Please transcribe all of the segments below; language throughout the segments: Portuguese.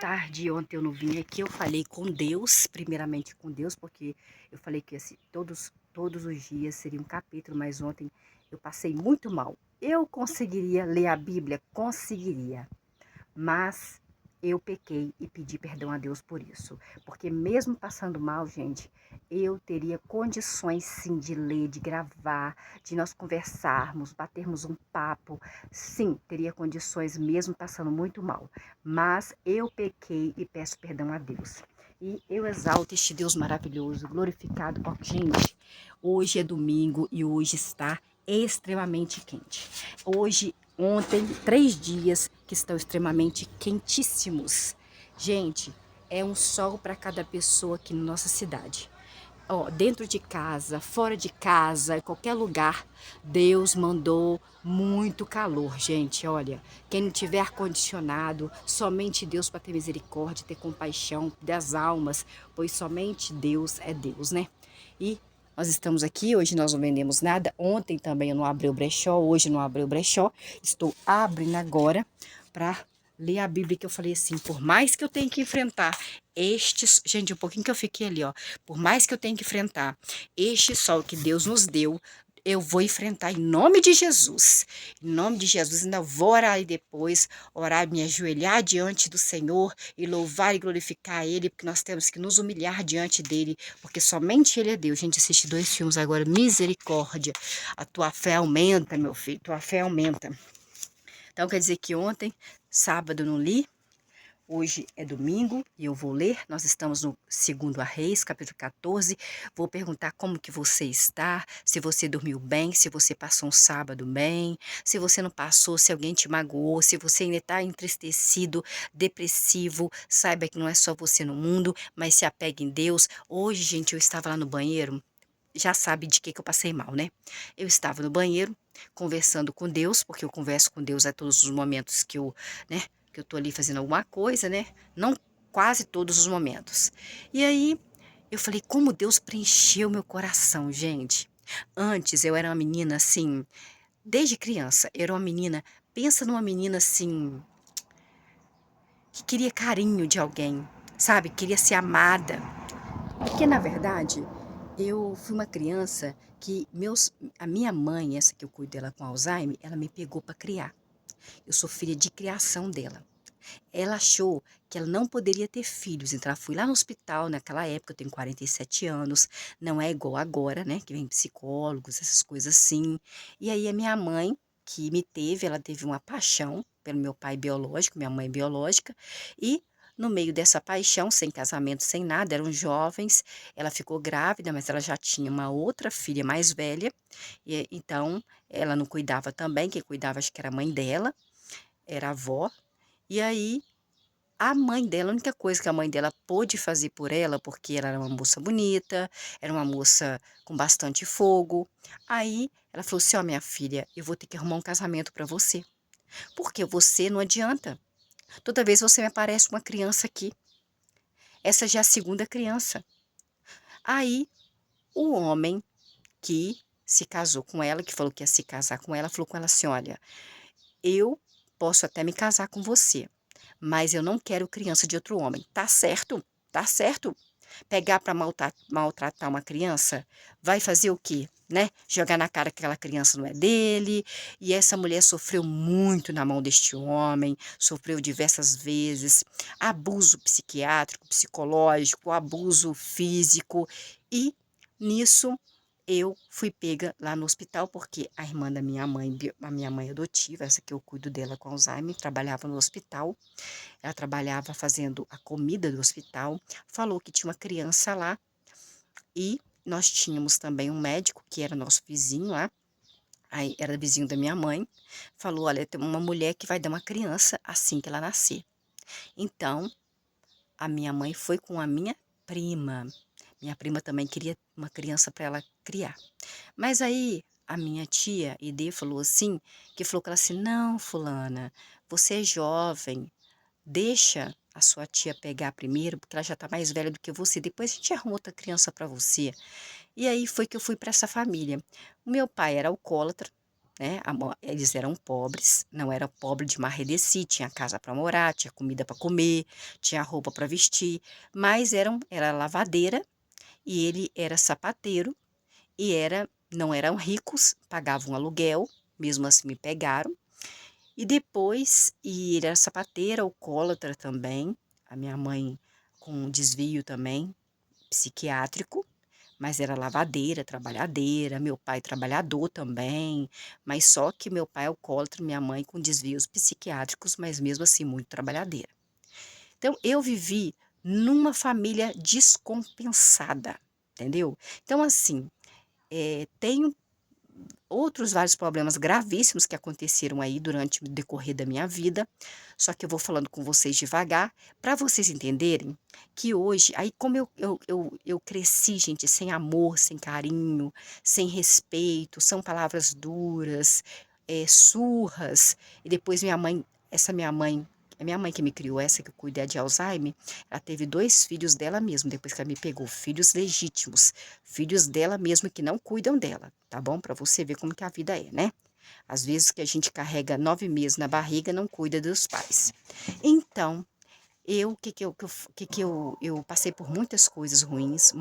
tarde. Ontem eu não vim aqui, eu falei com Deus, primeiramente com Deus, porque eu falei que assim, todos os dias seria um capítulo, mas ontem eu passei muito mal. Eu conseguiria ler a Bíblia? Conseguiria. Mas eu pequei e pedi perdão a Deus por isso. Porque mesmo passando mal, gente, eu teria condições sim de ler, de gravar, de nós conversarmos, batermos um papo. Sim, teria condições mesmo passando muito mal. Mas eu pequei e peço perdão a Deus. E eu exalto este Deus maravilhoso, glorificado, porque, gente, hoje é domingo e hoje está extremamente quente. Ontem, 3 dias que estão extremamente quentíssimos. Gente, é um sol para cada pessoa aqui na nossa cidade. Ó, dentro de casa, fora de casa, em qualquer lugar, Deus mandou muito calor, gente. Olha, quem não tiver ar-condicionado, somente Deus para ter misericórdia, ter compaixão das almas, pois somente Deus é Deus, né? E nós estamos aqui, hoje nós não vendemos nada. Ontem também eu não abri o brechó, hoje não abri o brechó. Estou abrindo agora para ler a Bíblia, que eu falei assim, por mais que eu tenha que enfrentar estes, gente, um pouquinho que eu fiquei ali, ó, por mais que eu tenha que enfrentar este sol que Deus nos deu, eu vou enfrentar em nome de Jesus. Em nome de Jesus, ainda vou orar e depois, orar, me ajoelhar diante do Senhor e louvar e glorificar Ele, porque nós temos que nos humilhar diante dEle, porque somente Ele é Deus. Gente, assisti 2 filmes agora, misericórdia. A tua fé aumenta, meu filho, tua fé aumenta. Então quer dizer que ontem, sábado, eu não li. Hoje é domingo e eu vou ler. Nós estamos no 2 Reis, capítulo 14. Vou perguntar como que você está, se você dormiu bem, se você passou um sábado bem, se você não passou, se alguém te magoou, se você ainda está entristecido, depressivo. Saiba que não é só você no mundo, mas se apegue em Deus. Hoje, gente, eu estava lá no banheiro. Já sabe de que eu passei mal, né? Eu estava no banheiro conversando com Deus, porque eu converso com Deus a todos os momentos né, que eu tô ali fazendo alguma coisa, né? Não quase todos os momentos. E aí eu falei, como Deus preencheu meu coração, gente. Antes eu era uma menina assim, desde criança, eu era uma menina, pensa numa menina assim, que queria carinho de alguém, sabe? Queria ser amada. Porque, na verdade, eu fui uma criança que a minha mãe, essa que eu cuido dela com Alzheimer, ela me pegou para criar. Eu sou filha de criação dela. Ela achou que ela não poderia ter filhos, então ela foi lá no hospital, naquela época, eu tenho 47 anos, não é igual agora, né, que vem psicólogos, essas coisas assim. E aí a minha mãe, que me teve, ela teve uma paixão pelo meu pai biológico, minha mãe biológica, e no meio dessa paixão, sem casamento, sem nada, eram jovens, ela ficou grávida, mas ela já tinha uma outra filha mais velha, e então ela não cuidava também, quem cuidava acho que era a mãe dela, era a avó, e aí a mãe dela, a única coisa que a mãe dela pôde fazer por ela, porque ela era uma moça bonita, era uma moça com bastante fogo. Aí ela falou assim: Ó, minha filha, eu vou ter que arrumar um casamento para você. Porque você não adianta. Toda vez você me aparece uma criança aqui. Essa já é a segunda criança. Aí o homem que se casou com ela, que falou que ia se casar com ela, falou com ela assim: Olha, eu posso até me casar com você, mas eu não quero criança de outro homem. Tá certo? Tá certo? Pegar para maltratar uma criança, vai fazer o quê? Né? Jogar na cara que aquela criança não é dele. E essa mulher sofreu muito na mão deste homem, sofreu diversas vezes abuso psiquiátrico, psicológico, abuso físico. E nisso eu fui pega lá no hospital, porque a irmã da minha mãe, a minha mãe adotiva, essa que eu cuido dela com Alzheimer, trabalhava no hospital. Ela trabalhava fazendo a comida do hospital, falou que tinha uma criança lá e nós tínhamos também um médico que era nosso vizinho lá, aí era vizinho da minha mãe, falou: Olha, tem uma mulher que vai dar uma criança assim que ela nascer. Então, a minha mãe foi com a minha prima. Minha prima também queria uma criança para ela criar. Mas aí a minha tia Ide falou assim, que falou com ela assim: Não, fulana, você é jovem, deixa a sua tia pegar primeiro, porque ela já está mais velha do que você. Depois a gente arruma outra criança para você. E aí foi que eu fui para essa família. O meu pai era alcoólatra, né? Eles eram pobres, não era pobre de marredeci, tinha casa para morar, tinha comida para comer, tinha roupa para vestir, mas era lavadeira e ele era sapateiro e não eram ricos, pagavam aluguel, mesmo assim me pegaram. E depois, e ele era sapateiro, alcoólatra também, a minha mãe com um desvio também psiquiátrico, mas era lavadeira, trabalhadeira, meu pai trabalhador também, mas só que meu pai é alcoólatra, minha mãe com desvios psiquiátricos, mas mesmo assim muito trabalhadeira. Então eu vivi numa família descompensada, entendeu? Então assim, tenho outros vários problemas gravíssimos que aconteceram aí durante o decorrer da minha vida, só que eu vou falando com vocês devagar, para vocês entenderem que hoje, aí como eu cresci, gente, sem amor, sem carinho, sem respeito, são palavras duras, surras, e depois essa minha mãe, é minha mãe que me criou, essa que cuida de Alzheimer, ela teve 2 filhos dela mesma, depois que ela me pegou, filhos legítimos, filhos dela mesma que não cuidam dela, tá bom? Para você ver como que a vida é, né? Às vezes que a gente carrega 9 meses na barriga, não cuida dos pais. Então, eu passei por muitas coisas ruins,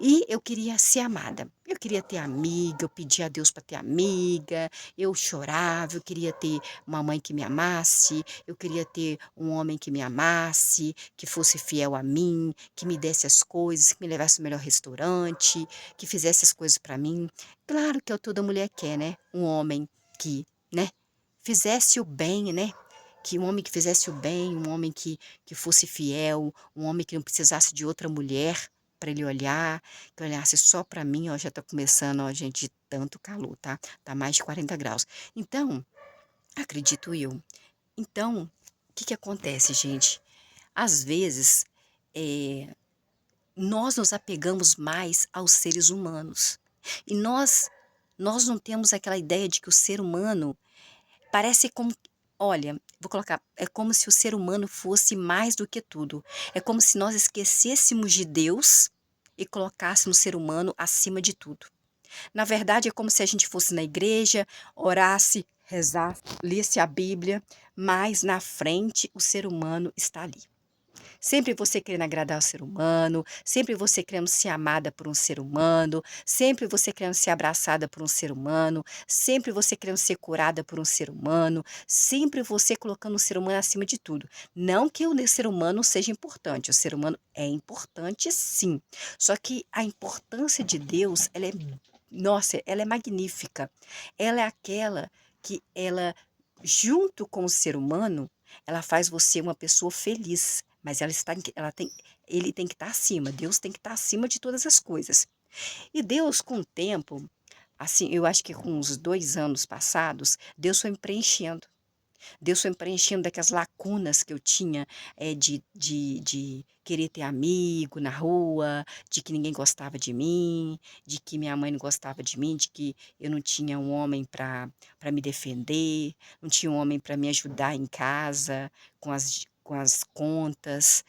e eu queria ser amada. Eu queria ter amiga, eu pedia a Deus para ter amiga, eu chorava, eu queria ter uma mãe que me amasse, eu queria ter um homem que me amasse, que fosse fiel a mim, que me desse as coisas, que me levasse ao melhor restaurante, que fizesse as coisas para mim. Claro que é o toda mulher quer, né? Um homem que, né, fizesse o bem, né? Que um homem que fizesse o bem, um homem que fosse fiel, um homem que não precisasse de outra mulher para ele olhar, que olhasse só para mim, ó, já tá começando, ó, gente, de tanto calor, tá? Tá mais de 40 graus. Então, acredito eu. Então, o que que acontece, gente? Às vezes, nós nos apegamos mais aos seres humanos. E nós não temos aquela ideia de que o ser humano parece como, olha, vou colocar, é como se o ser humano fosse mais do que tudo. É como se nós esquecêssemos de Deus e colocássemos o ser humano acima de tudo. Na verdade, é como se a gente fosse na igreja, orasse, rezasse, lesse a Bíblia, mas na frente o ser humano está ali. Sempre você querendo agradar o ser humano, sempre você querendo ser amada por um ser humano, sempre você querendo ser abraçada por um ser humano, sempre você querendo ser curada por um ser humano, sempre você colocando o ser humano acima de tudo. Não que o ser humano seja importante, o ser humano é importante sim. Só que a importância de Deus, nossa, ela é magnífica. Ela é aquela que ela, junto com o ser humano, ela faz você uma pessoa feliz, mas ele tem que estar acima, Deus tem que estar acima de todas as coisas. E Deus, com o tempo, assim, eu acho que com uns 2 anos passados, Deus foi me preenchendo. Deus foi me preenchendo daquelas lacunas que eu tinha, de querer ter amigo na rua, de que ninguém gostava de mim, de que minha mãe não gostava de mim, de que eu não tinha um homem para me defender, não tinha um homem para me ajudar em casa, com as contas,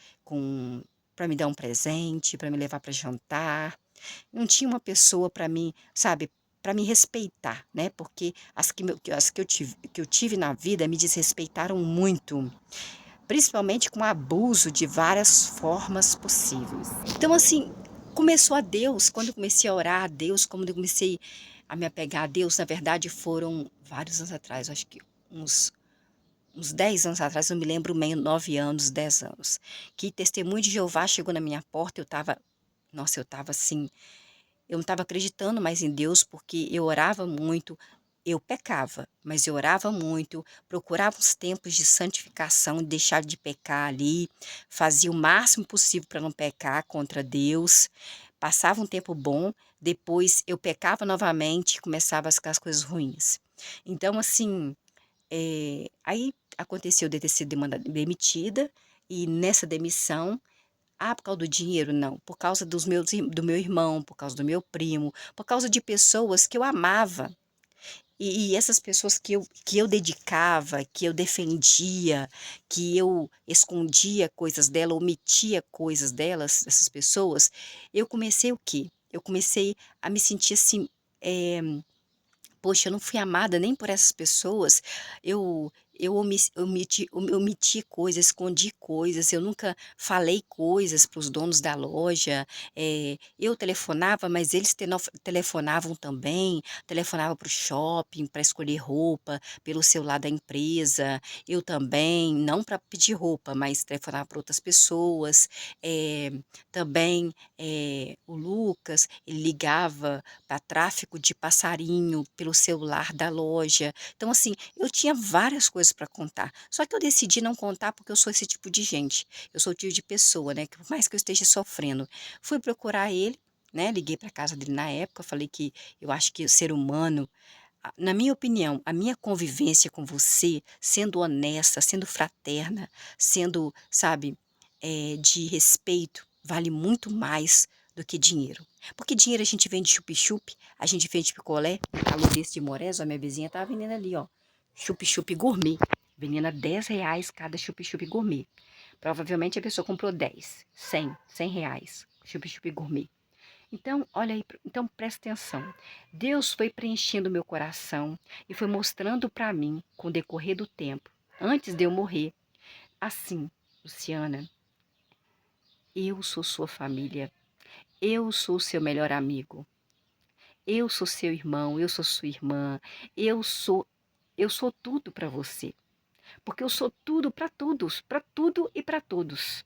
para me dar um presente, para me levar para jantar. Não tinha uma pessoa para mim, sabe, para me respeitar, né, porque as que eu tive na vida me desrespeitaram muito, principalmente com abuso de várias formas possíveis. Então, assim, começou a Deus, quando eu comecei a orar a Deus, quando eu comecei a me apegar a Deus, na verdade foram vários anos atrás, acho que uns 10 anos atrás, eu me lembro meio 9 anos, 10 anos, que testemunho de Jeová chegou na minha porta, eu estava assim, eu não estava acreditando mais em Deus, porque eu orava muito, eu pecava, mas eu orava muito, procurava os tempos de santificação, de deixar de pecar ali, fazia o máximo possível para não pecar contra Deus, passava um tempo bom, depois eu pecava novamente e começava as coisas ruins. Então, assim, aí aconteceu de eu ter sido demitida, e nessa demissão, por causa do dinheiro, não. Por causa do meu irmão, por causa do meu primo, por causa de pessoas que eu amava. E essas pessoas que eu dedicava, que eu defendia, que eu escondia coisas dela, omitia coisas delas, essas pessoas, eu comecei o quê? Eu comecei a me sentir assim, Poxa, eu não fui amada nem por essas pessoas, eu omiti coisas, escondi coisas, eu nunca falei coisas para os donos da loja, eu telefonava, mas eles telefonavam também, telefonava para o shopping para escolher roupa, pelo celular da empresa, eu também, não para pedir roupa, mas telefonava para outras pessoas, também, o Lucas, ele ligava para tráfico de passarinho pelo celular da loja. Então, assim, eu tinha várias coisas para contar. Só que eu decidi não contar porque eu sou esse tipo de gente. Eu sou o tipo de pessoa, né, que por mais que eu esteja sofrendo, fui procurar ele, né, liguei para casa dele na época, falei que eu acho que o ser humano, na minha opinião, a minha convivência com você, sendo honesta, sendo fraterna, sendo, sabe, de respeito, vale muito mais do que dinheiro. Porque dinheiro a gente vende chup-chup, a gente vende picolé, no calor desse de Morés, a minha vizinha tava vendendo ali, ó, chup-chup gourmet, vendendo a R$ 10 cada chup-chup gourmet. Provavelmente a pessoa comprou 10, 100 reais, chup-chup gourmet. Então, olha aí, então presta atenção. Deus foi preenchendo meu coração e foi mostrando para mim, com o decorrer do tempo, antes de eu morrer, assim, Luciana, eu sou sua família, eu sou seu melhor amigo, eu sou seu irmão, eu sou sua irmã, eu sou eu sou tudo para você, porque eu sou tudo para todos, para tudo e para todos.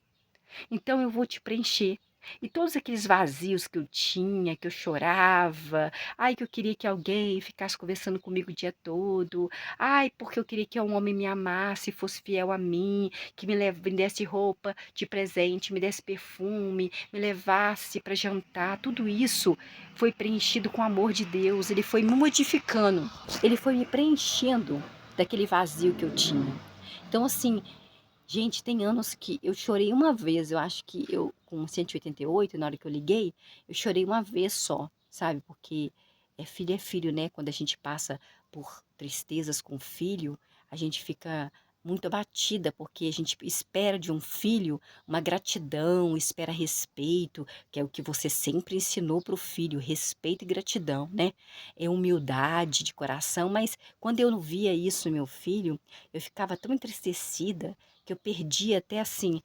Então eu vou te preencher. E todos aqueles vazios que eu tinha, que eu chorava, ai, que eu queria que alguém ficasse conversando comigo o dia todo, ai, porque eu queria que um homem me amasse, fosse fiel a mim, que me desse roupa de presente, me desse perfume, me levasse para jantar, tudo isso foi preenchido com o amor de Deus, ele foi me modificando, ele foi me preenchendo daquele vazio que eu tinha. Então, assim, gente, tem anos que eu chorei uma vez, eu acho que eu, com 188, na hora que eu liguei, eu chorei uma vez só, sabe? Porque é filho, né? Quando a gente passa por tristezas com filho, a gente fica muito abatida, porque a gente espera de um filho uma gratidão, espera respeito, que é o que você sempre ensinou para o filho, respeito e gratidão, né? É humildade de coração, mas quando eu não via isso no meu filho, eu ficava tão entristecida que eu perdi até assim,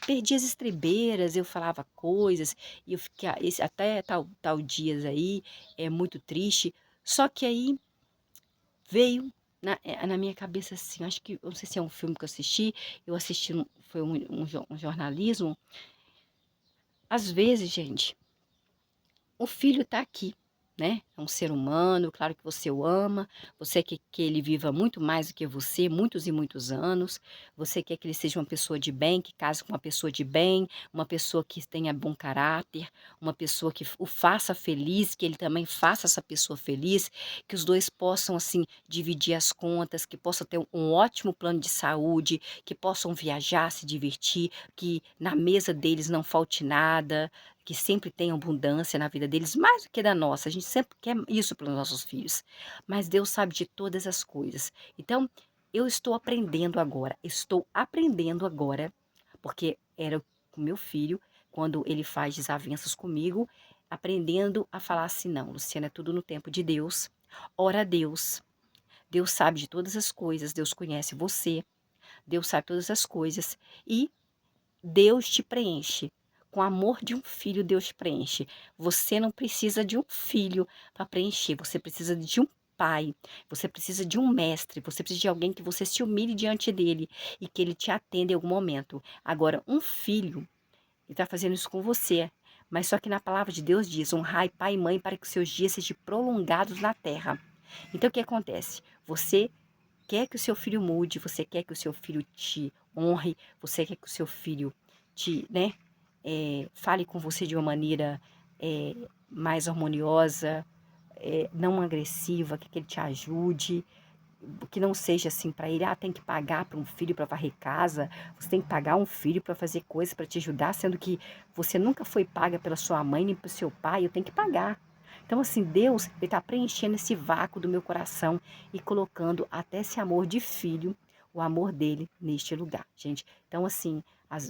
perdi as estribeiras, eu falava coisas, e eu fiquei, até tal dias aí, é muito triste, só que aí veio na minha cabeça assim, acho que, eu não sei se é um filme que eu assisti, foi um jornalismo, às vezes, gente, o filho está aqui, né? É um ser humano, claro que você o ama, você quer que ele viva muito mais do que você, muitos e muitos anos, você quer que ele seja uma pessoa de bem, que case com uma pessoa de bem, uma pessoa que tenha bom caráter, uma pessoa que o faça feliz, que ele também faça essa pessoa feliz, que os dois possam, assim, dividir as contas, que possam ter um ótimo plano de saúde, que possam viajar, se divertir, que na mesa deles não falte nada, que sempre tem abundância na vida deles, mais do que da nossa. A gente sempre quer isso para os nossos filhos. Mas Deus sabe de todas as coisas. Então, eu estou aprendendo agora, porque era com meu filho, quando ele faz desavenças comigo, aprendendo a falar assim: não, Luciana, é tudo no tempo de Deus. Ora a Deus. Deus sabe de todas as coisas, Deus conhece você, Deus sabe todas as coisas. E Deus te preenche. Com o amor de um filho, Deus te preenche. Você não precisa de um filho para preencher. Você precisa de um pai. Você precisa de um mestre. Você precisa de alguém que você se humilhe diante dele e que ele te atenda em algum momento. Agora, um filho, ele está fazendo isso com você. Mas só que na palavra de Deus diz: honrai pai e mãe para que os seus dias sejam prolongados na terra. Então, o que acontece? Você quer que o seu filho mude, você quer que o seu filho te honre, você quer que o seu filho te, né, fale com você de uma maneira mais harmoniosa, não agressiva, que ele te ajude, que não seja assim para ele, tem que pagar para um filho para varrer casa, você tem que pagar um filho para fazer coisas para te ajudar, sendo que você nunca foi paga pela sua mãe nem pelo seu pai, eu tenho que pagar. Então, assim, Deus está preenchendo esse vácuo do meu coração e colocando até esse amor de filho, o amor dele neste lugar, gente. Então, assim,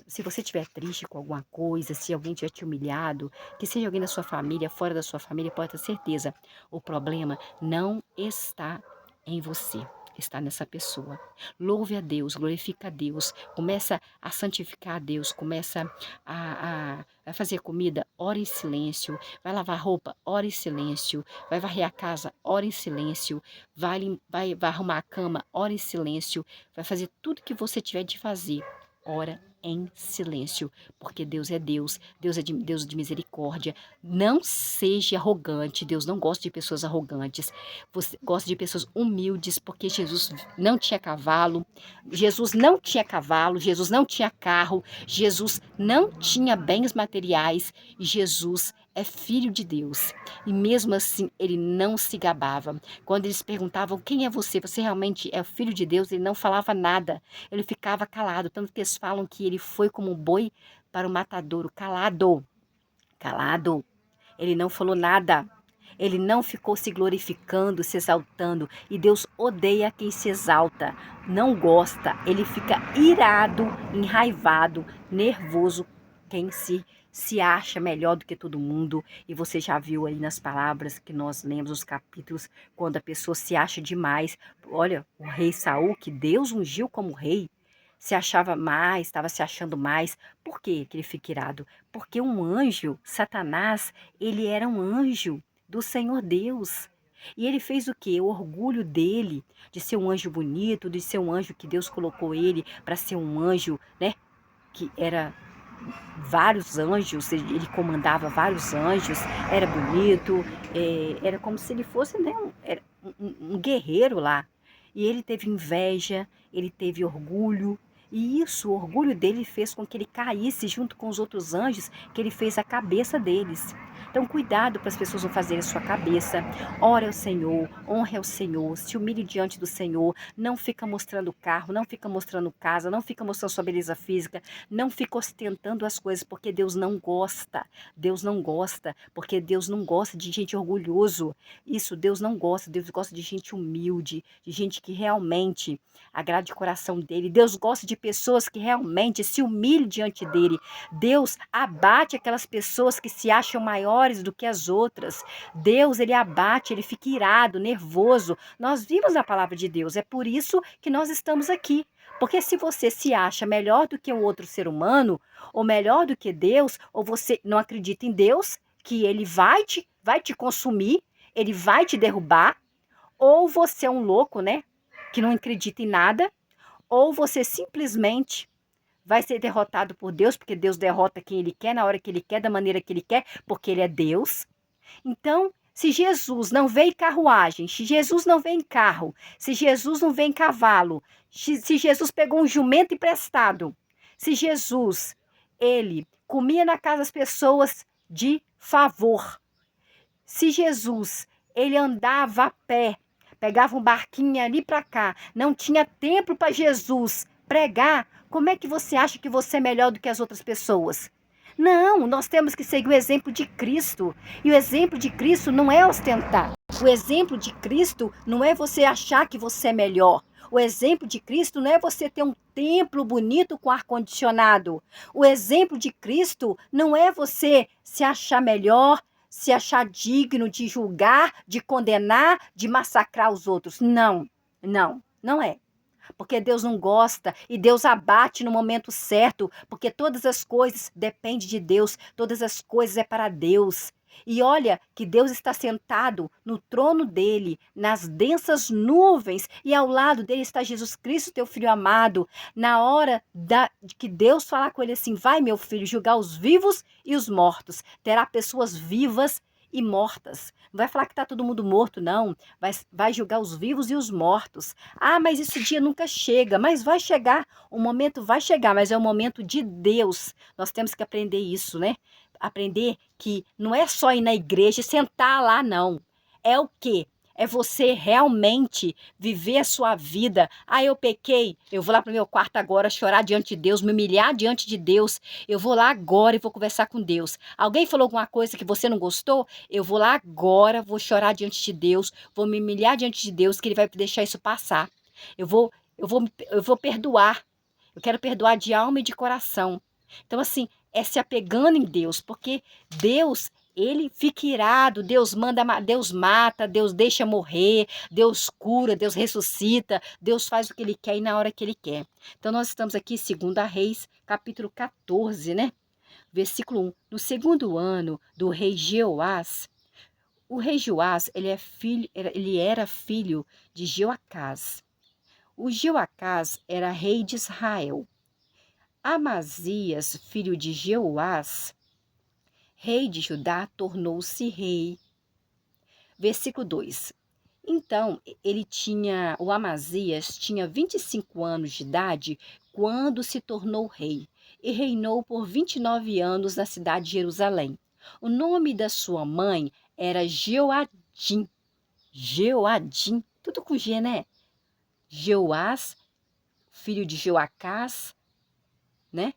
se você estiver triste com alguma coisa, se alguém tiver te humilhado, que seja alguém da sua família, fora da sua família, pode ter certeza, o problema não está em você, está nessa pessoa. Louve a Deus, glorifica a Deus, começa a santificar a Deus, começa a fazer comida, ora em silêncio, vai lavar roupa, ora em silêncio, vai varrer a casa, ora em silêncio, vai arrumar a cama, ora em silêncio, vai fazer tudo que você tiver de fazer, ora em silêncio, porque Deus é Deus, Deus de misericórdia. Não seja arrogante, Deus não gosta de pessoas arrogantes, você gosta de pessoas humildes, porque Jesus não tinha cavalo, Jesus não tinha cavalo, Jesus não tinha carro, Jesus não tinha bens materiais, e Jesus é filho de Deus. E mesmo assim, ele não se gabava. Quando eles perguntavam, quem é você? Você realmente é o filho de Deus? Ele não falava nada. Ele ficava calado. Tanto que eles falam que ele foi como um boi para o matadouro, calado. Calado. Ele não falou nada. Ele não ficou se glorificando, se exaltando. E Deus odeia quem se exalta. Não gosta. Ele fica irado, enraivado, nervoso. Quem se acha melhor do que todo mundo. E você já viu aí nas palavras que nós lemos, os capítulos, quando a pessoa se acha demais. Olha, o rei Saul, que Deus ungiu como rei, se achava mais, estava se achando mais. Por que ele fica irado? Porque um anjo, Satanás, ele era um anjo do Senhor Deus. E ele fez o quê? O orgulho dele de ser um anjo bonito, de ser um anjo que Deus colocou ele para ser um anjo, né? Que era vários anjos, ele comandava vários anjos, era bonito, era como se ele fosse, né, um guerreiro lá. E ele teve inveja, ele teve orgulho, e isso, o orgulho dele fez com que ele caísse junto com os outros anjos, que ele fez a cabeça deles. Então, cuidado para as pessoas não fazerem a sua cabeça. Ore ao Senhor, honre ao Senhor, se humilhe diante do Senhor. Não fica mostrando carro, não fica mostrando casa, não fica mostrando sua beleza física, não fica ostentando as coisas, porque Deus não gosta. Deus não gosta, porque Deus não gosta de gente orgulhoso. Isso, Deus não gosta. Deus gosta de gente humilde, de gente que realmente agrade o coração dele. Deus gosta de pessoas que realmente se humilhem diante dele. Deus abate aquelas pessoas que se acham maiores do que as outras. Deus, ele abate, ele fica irado, nervoso. Nós vimos a palavra de Deus, é por isso que nós estamos aqui. Porque se você se acha melhor do que um outro ser humano, ou melhor do que Deus, ou você não acredita em Deus, que ele vai te consumir, ele vai te derrubar, ou você é um louco, né? Que não acredita em nada, ou você simplesmente vai ser derrotado por Deus, porque Deus derrota quem ele quer, na hora que ele quer, da maneira que ele quer, porque ele é Deus. Então, se Jesus não veio em carruagem, se Jesus não vem em carro, se Jesus não vem em cavalo, se Jesus pegou um jumento emprestado, se Jesus, ele comia na casa das pessoas de favor, se Jesus, ele andava a pé, pegava um barquinho ali para cá, não tinha tempo para Jesus pregar, como é que você acha que você é melhor do que as outras pessoas? Não, nós temos que seguir o exemplo de Cristo. E o exemplo de Cristo não é ostentar. O exemplo de Cristo não é você achar que você é melhor. O exemplo de Cristo não é você ter um templo bonito com ar-condicionado. O exemplo de Cristo não é você se achar melhor, se achar digno de julgar, de condenar, de massacrar os outros. Não, não é. Porque Deus não gosta e Deus abate no momento certo, porque todas as coisas dependem de Deus, todas as coisas é para Deus. E olha que Deus está sentado no trono dele, nas densas nuvens, e ao lado dele está Jesus Cristo, teu filho amado. Na hora de que Deus falar com ele assim, vai meu filho, julgar os vivos e os mortos, terá pessoas vivas e mortas. Não vai falar que está todo mundo morto, não. Vai julgar os vivos e os mortos. Ah, mas esse dia nunca chega. Mas vai chegar. O momento vai chegar, mas é o momento de Deus. Nós temos que aprender isso, né? Aprender que não é só ir na igreja e sentar lá, não. É o quê? É você realmente viver a sua vida. Ah, eu pequei, eu vou lá para o meu quarto agora chorar diante de Deus, me humilhar diante de Deus. Eu vou lá agora e vou conversar com Deus. Alguém falou alguma coisa que você não gostou? Eu vou lá agora, vou chorar diante de Deus, vou me humilhar diante de Deus, que Ele vai deixar isso passar. Eu vou eu vou perdoar. Eu quero perdoar de alma e de coração. Então, assim, é se apegando em Deus, porque Deus, ele fica irado, Deus manda, Deus mata, Deus deixa morrer, Deus cura, Deus ressuscita, Deus faz o que ele quer e na hora que ele quer. Então, nós estamos aqui, 2 Reis, capítulo 14, né? Versículo 1. No segundo ano do rei Jeoás, o rei Joás, ele era filho de Jeoacás. O Jeoacás era rei de Israel. Amazias, filho de Jeoás, rei de Judá, tornou-se rei. Versículo 2. Então, o Amazias tinha 25 anos de idade quando se tornou rei e reinou por 29 anos na cidade de Jerusalém. O nome da sua mãe era Jeoadim. Jeoadim, tudo com G, né? Jeoás, filho de Joacás, né?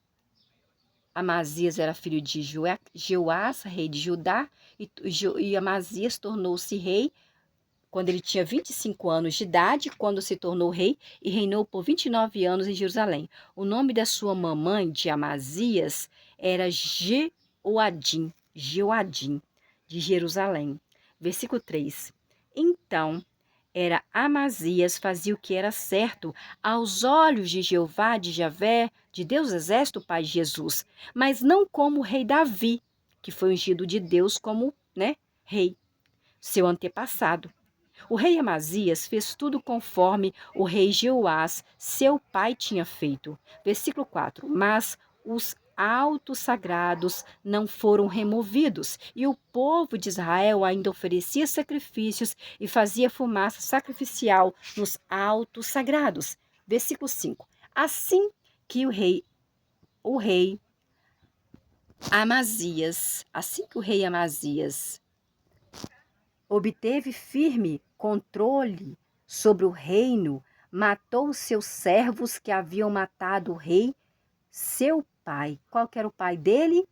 Amazias era filho de Jeoás, rei de Judá, e Amazias tornou-se rei quando ele tinha 25 anos de idade, quando se tornou rei, e reinou por 29 anos em Jerusalém. O nome da sua mamãe de Amazias era Jeoadim, de Jerusalém. Versículo 3. Então, Amazias fazia o que era certo aos olhos de Jeová, de Javé, de Deus Exército, Pai de Jesus, mas não como o rei Davi, que foi ungido de Deus como, né, rei, seu antepassado. O rei Amazias fez tudo conforme o rei Jeoás, seu pai, tinha feito. Versículo 4. Mas os altos sagrados não foram removidos, e o povo de Israel ainda oferecia sacrifícios e fazia fumaça sacrificial nos altos sagrados. Versículo 5. Assim que o rei Amazias obteve firme controle sobre o reino, matou os seus servos que haviam matado o rei, seu pai. Qual que era o pai dele?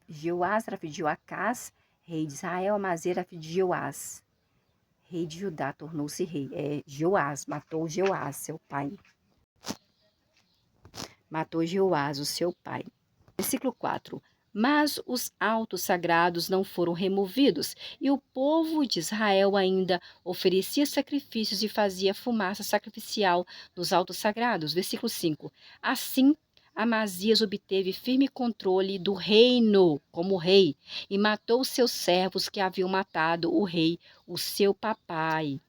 Jeoás era filho de Joacás, rei de Israel. Amazias era filho de Jeoás, rei de Judá, tornou-se rei. Joás, matou Jeoás, seu pai. Matou Jeoás, o seu pai. Versículo 4. Mas os altos sagrados não foram removidos, e o povo de Israel ainda oferecia sacrifícios e fazia fumaça sacrificial nos altos sagrados. Versículo 5. Assim, Amazias obteve firme controle do reino como rei, e matou seus servos que haviam matado o rei, o seu papai,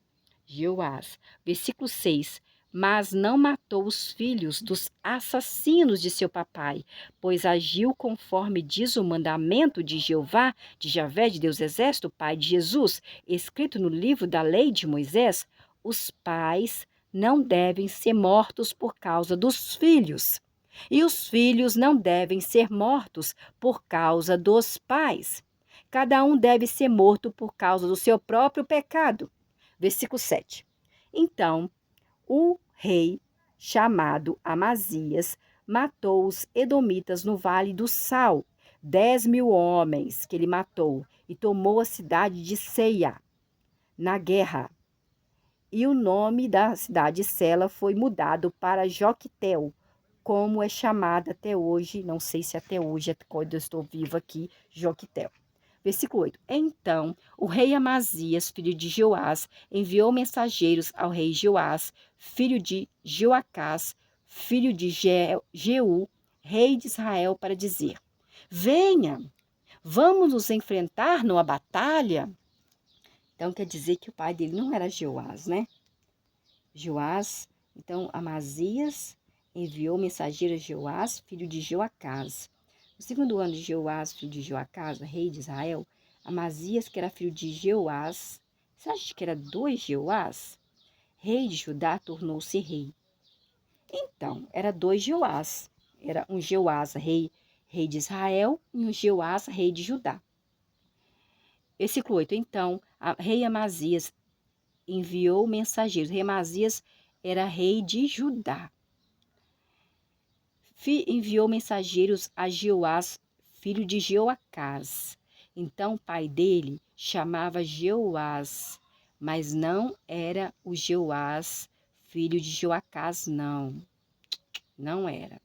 Jeoás. Versículo 6. Mas não matou os filhos dos assassinos de seu papai, pois agiu conforme diz o mandamento de Jeová, de Javé, de Deus Exército, pai de Jesus, escrito no livro da lei de Moisés: os pais não devem ser mortos por causa dos filhos, e os filhos não devem ser mortos por causa dos pais. Cada um deve ser morto por causa do seu próprio pecado. Versículo 7. Então, o rei, chamado Amazias, matou os edomitas no Vale do Sal, 10.000 homens que ele matou, e tomou a cidade de Seia na guerra. E o nome da cidade Sela foi mudado para Joqutel, como é chamada até hoje, não sei se até hoje, quando eu estou viva aqui, Joqutel. Versículo 8. Então, o rei Amazias, filho de Joás, enviou mensageiros ao rei Joás, filho de Joacás, filho de Jeú, rei de Israel, para dizer: venha, vamos nos enfrentar numa batalha. Então, quer dizer que o pai dele não era Joás, né? Joás, então, Amazias enviou mensageiros a Joás, filho de Joacás. No segundo ano de Joás, filho de Joacás, rei de Israel, Amazias, que era filho de Jeoás, você acha que era dois Jeoás? Rei de Judá, tornou-se rei. Então, era dois Jeoás. Era um Jeoás, rei de Israel, e um Jeoás, rei de Judá. Versículo 8. Então, rei Amazias enviou mensageiros. Rei Amazias era rei de Judá. Enviou mensageiros a Jeoás, filho de Jeoacás. Então o pai dele chamava Jeoás, mas não era o Jeoás, filho de Joacás, não. Não era.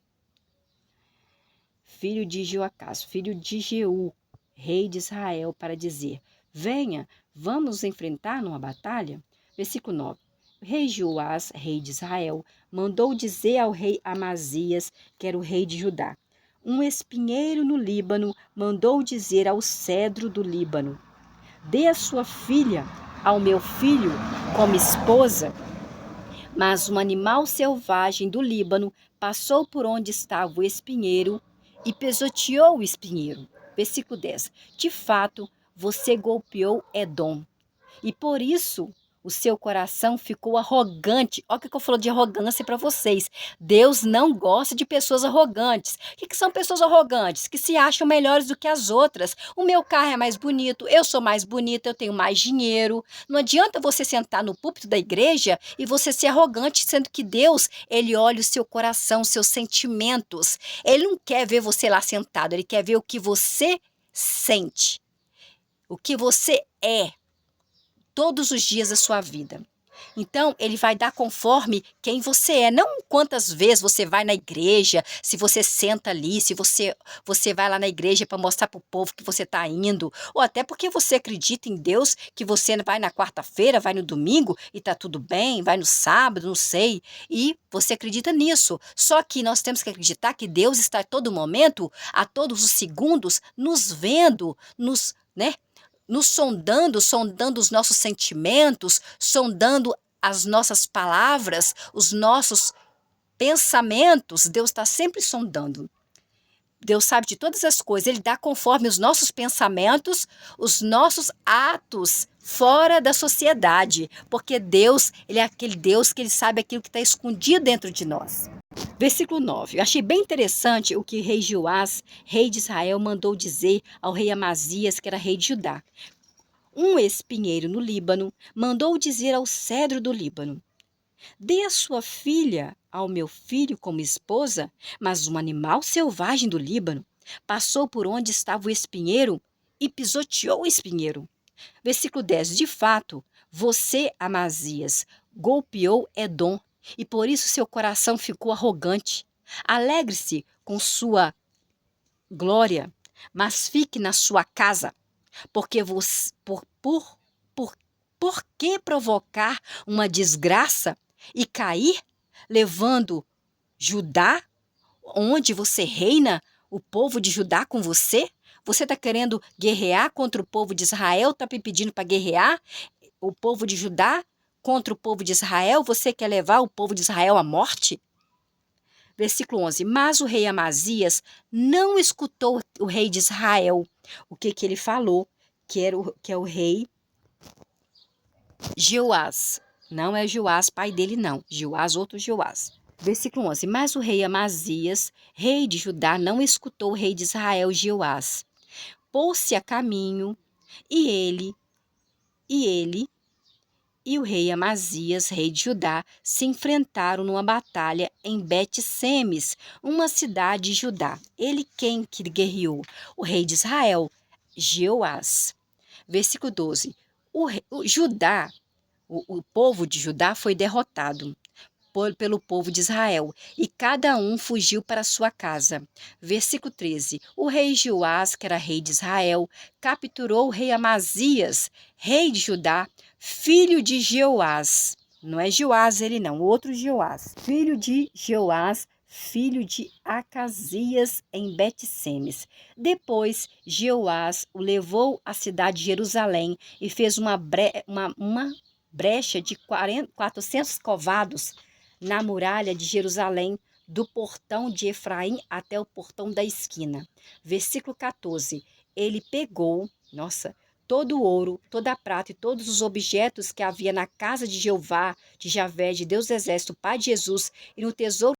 Filho de Joacás, filho de Jeú, rei de Israel, para dizer: venha, vamos nos enfrentar numa batalha? Versículo 9. O rei Joás, rei de Israel, mandou dizer ao rei Amazias, que era o rei de Judá: um espinheiro no Líbano mandou dizer ao cedro do Líbano: dê a sua filha ao meu filho como esposa. Mas um animal selvagem do Líbano passou por onde estava o espinheiro e pisoteou o espinheiro. Versículo 10. De fato, você golpeou Edom, e por isso o seu coração ficou arrogante. Olha o que eu falo de arrogância para vocês. Deus não gosta de pessoas arrogantes. O que são pessoas arrogantes? Que se acham melhores do que as outras. O meu carro é mais bonito, eu sou mais bonita, eu tenho mais dinheiro. Não adianta você sentar no púlpito da igreja e você ser arrogante, sendo que Deus, ele olha o seu coração, os seus sentimentos. Ele não quer ver você lá sentado, ele quer ver o que você sente, o que você é todos os dias da sua vida. Então, ele vai dar conforme quem você é, não quantas vezes você vai na igreja, se você senta ali, se você vai lá na igreja para mostrar para o povo que você está indo, ou até porque você acredita em Deus, que você vai na quarta-feira, vai no domingo e está tudo bem, vai no sábado, não sei, e você acredita nisso. Só que nós temos que acreditar que Deus está a todo momento, a todos os segundos, nos vendo, nos sondando os nossos sentimentos, sondando as nossas palavras, os nossos pensamentos. Deus está sempre sondando. Deus sabe de todas as coisas. Ele dá conforme os nossos pensamentos, os nossos atos fora da sociedade. Porque Deus, ele é aquele Deus que ele sabe aquilo que está escondido dentro de nós. Versículo 9. Eu achei bem interessante o que o rei Joás, rei de Israel, mandou dizer ao rei Amazias, que era rei de Judá. Um espinheiro no Líbano mandou dizer ao cedro do Líbano: dê a sua filha ao meu filho como esposa. Mas um animal selvagem do Líbano passou por onde estava o espinheiro e pisoteou o espinheiro. Versículo 10. De fato, você, Amazias, golpeou Edom, e por isso seu coração ficou arrogante. Alegre-se com sua glória, mas fique na sua casa, porque você, por que provocar uma desgraça e cair, levando Judá, onde você reina, o povo de Judá com você? Você está querendo guerrear contra o povo de Israel, está me pedindo para guerrear o povo de Judá contra o povo de Israel? Você quer levar o povo de Israel à morte? Versículo 11. Mas o rei Amazias não escutou o rei de Israel. O que ele falou? Que é o rei Jeoás. Não é Joás, pai dele, não. Joás, outro Joás. Versículo 11. Mas o rei Amazias, rei de Judá, não escutou o rei de Israel, Jeoás. Pôs-se a caminho, e ele e o rei Amazias, rei de Judá, se enfrentaram numa batalha em Bet-Semes, uma cidade de Judá. Ele quem que guerreou? O rei de Israel, Jeoás. Versículo 12. O povo de Judá foi derrotado pelo povo de Israel, e cada um fugiu para sua casa. Versículo 13. O rei Joás, que era rei de Israel, capturou o rei Amazias, rei de Judá, filho de Jeoás. Não é Joás ele não, outro Joás. Filho de Joás, filho de Acazias, em Bet-Semes. Depois, Jeoás o levou à cidade de Jerusalém e fez uma brecha de 400 covados na muralha de Jerusalém, do portão de Efraim até o portão da esquina. Versículo 14. Ele pegou, todo o ouro, toda a prata e todos os objetos que havia na casa de Jeová, de Javé, de Deus do Exército, Pai de Jesus, e no tesouro